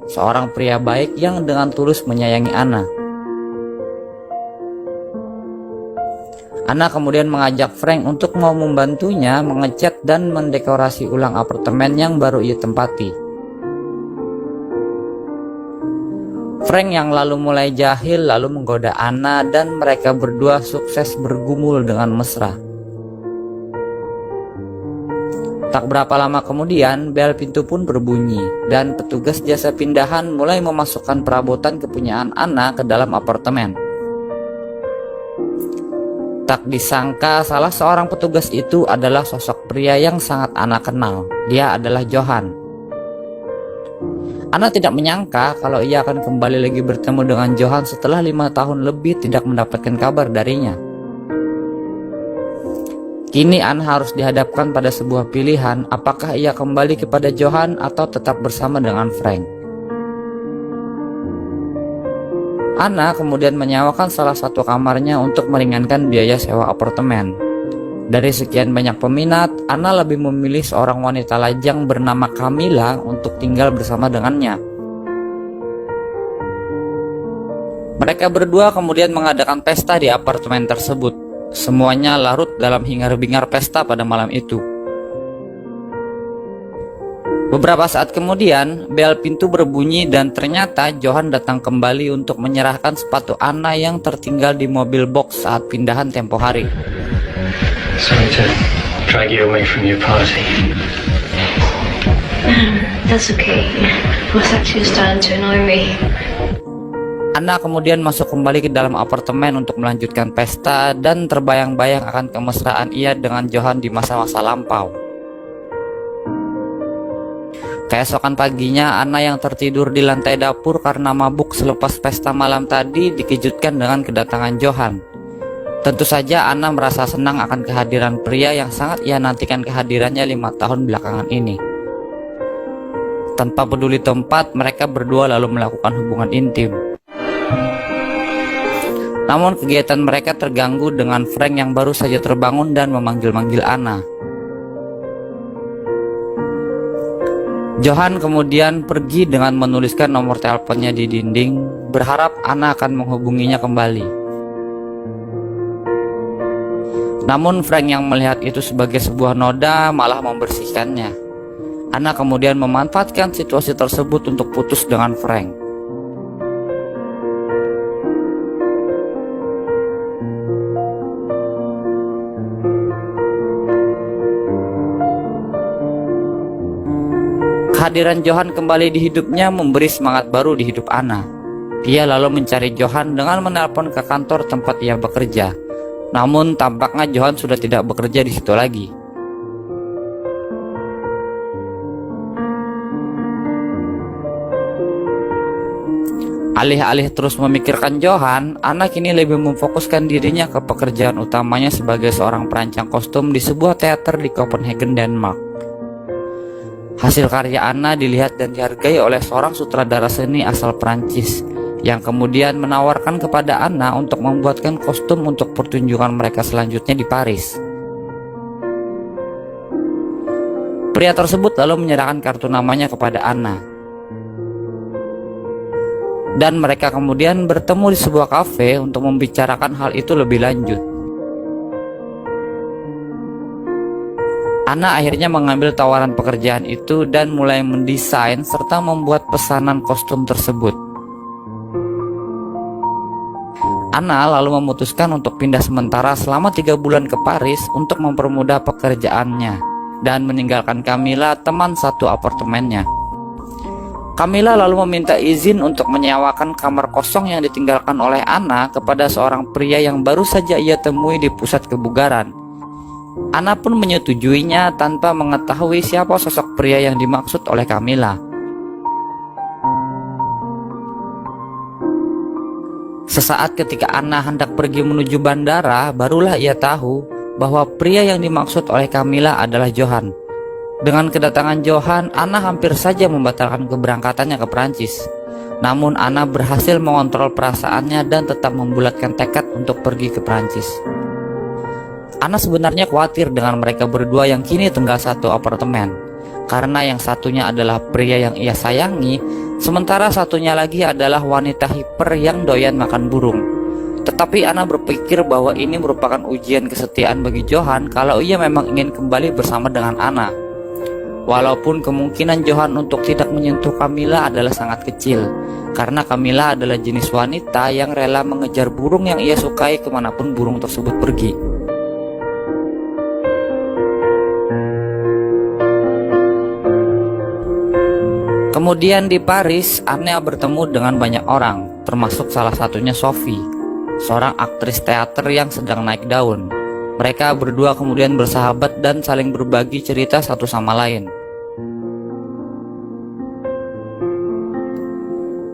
seorang pria baik yang dengan tulus menyayangi Anna. Anna kemudian mengajak Frank untuk mau membantunya mengecat dan mendekorasi ulang apartemen yang baru ia tempati. Frank yang lalu mulai jahil lalu menggoda Anna dan mereka berdua sukses bergumul dengan mesra. Tak berapa lama kemudian bel pintu pun berbunyi dan petugas jasa pindahan mulai memasukkan perabotan kepunyaan Anna ke dalam apartemen. Tak disangka salah seorang petugas itu adalah sosok pria yang sangat Anna kenal. Dia adalah Johan. Anna tidak menyangka kalau ia akan kembali lagi bertemu dengan Johan setelah 5 tahun lebih tidak mendapatkan kabar darinya. Kini Anna harus dihadapkan pada sebuah pilihan, apakah ia kembali kepada Johan atau tetap bersama dengan Frank. Anna kemudian menyewakan salah satu kamarnya untuk meringankan biaya sewa apartemen. Dari sekian banyak peminat, Anna lebih memilih seorang wanita lajang bernama Camilla untuk tinggal bersama dengannya. Mereka berdua kemudian mengadakan pesta di apartemen tersebut. Semuanya larut dalam hingar-bingar pesta pada malam itu. Beberapa saat kemudian, bel pintu berbunyi dan ternyata Johan datang kembali untuk menyerahkan sepatu Anna yang tertinggal di mobil box saat pindahan tempo hari. Sorry to drag you away from your party. That's okay. What's actually starting to annoy me? Anna kemudian masuk kembali ke dalam apartemen untuk melanjutkan pesta dan terbayang-bayang akan kemesraan ia dengan Johan di masa-masa lampau. Keesokan paginya, Anna yang tertidur di lantai dapur karena mabuk selepas pesta malam tadi dikejutkan dengan kedatangan Johan. Tentu saja Anna merasa senang akan kehadiran pria yang sangat ia nantikan kehadirannya 5 tahun belakangan ini. Tanpa peduli tempat, mereka berdua lalu melakukan hubungan intim. Namun kegiatan mereka terganggu dengan Frank yang baru saja terbangun dan memanggil-manggil Anna. Johan kemudian pergi dengan menuliskan nomor teleponnya di dinding, berharap Anna akan menghubunginya kembali. Namun Frank yang melihat itu sebagai sebuah noda malah membersihkannya. Anna kemudian memanfaatkan situasi tersebut untuk putus dengan Frank. Kehadiran Johan kembali di hidupnya memberi semangat baru di hidup Anna. Dia lalu mencari Johan dengan menelpon ke kantor tempat ia bekerja. Namun tampaknya Johan sudah tidak bekerja di situ lagi. Alih-alih terus memikirkan Johan, Anna kini lebih memfokuskan dirinya ke pekerjaan utamanya sebagai seorang perancang kostum di sebuah teater di Copenhagen, Denmark. Hasil karya Anna dilihat dan dihargai oleh seorang sutradara seni asal Prancis yang kemudian menawarkan kepada Anna untuk membuatkan kostum untuk pertunjukan mereka selanjutnya di Paris. Pria tersebut lalu menyerahkan kartu namanya kepada Anna. Dan mereka kemudian bertemu di sebuah kafe untuk membicarakan hal itu lebih lanjut. Anna akhirnya mengambil tawaran pekerjaan itu dan mulai mendesain serta membuat pesanan kostum tersebut. Anna lalu memutuskan untuk pindah sementara selama 3 bulan ke Paris untuk mempermudah pekerjaannya dan meninggalkan Camilla, teman satu apartemennya. Camilla lalu meminta izin untuk menyewakan kamar kosong yang ditinggalkan oleh Anna kepada seorang pria yang baru saja ia temui di pusat kebugaran. Anna pun menyetujuinya tanpa mengetahui siapa sosok pria yang dimaksud oleh Camilla. Sesaat ketika Anna hendak pergi menuju bandara, barulah ia tahu bahwa pria yang dimaksud oleh Camilla adalah Johan. Dengan kedatangan Johan, Anna hampir saja membatalkan keberangkatannya ke Prancis. Namun Anna berhasil mengontrol perasaannya dan tetap membulatkan tekad untuk pergi ke Prancis. Anna sebenarnya khawatir dengan mereka berdua yang kini tinggal satu apartemen, karena yang satunya adalah pria yang ia sayangi, Sementara satunya lagi adalah wanita hiper yang doyan makan burung. Tetapi Anna berpikir bahwa ini merupakan ujian kesetiaan bagi Johan kalau ia memang ingin kembali bersama dengan Anna. Walaupun kemungkinan Johan untuk tidak menyentuh Camilla adalah sangat kecil, karena Camilla adalah jenis wanita yang rela mengejar burung yang ia sukai kemanapun burung tersebut pergi. Kemudian di Paris, Anna bertemu dengan banyak orang, termasuk salah satunya Sophie, seorang aktris teater yang sedang naik daun. Mereka berdua kemudian bersahabat dan saling berbagi cerita satu sama lain.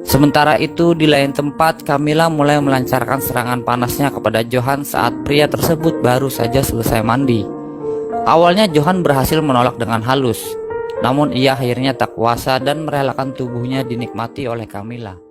Sementara itu, di lain tempat, Camilla mulai melancarkan serangan panasnya kepada Johan saat pria tersebut baru saja selesai mandi. Awalnya Johan berhasil menolak dengan halus, namun ia akhirnya tak kuasa dan merelakan tubuhnya dinikmati oleh Camilla.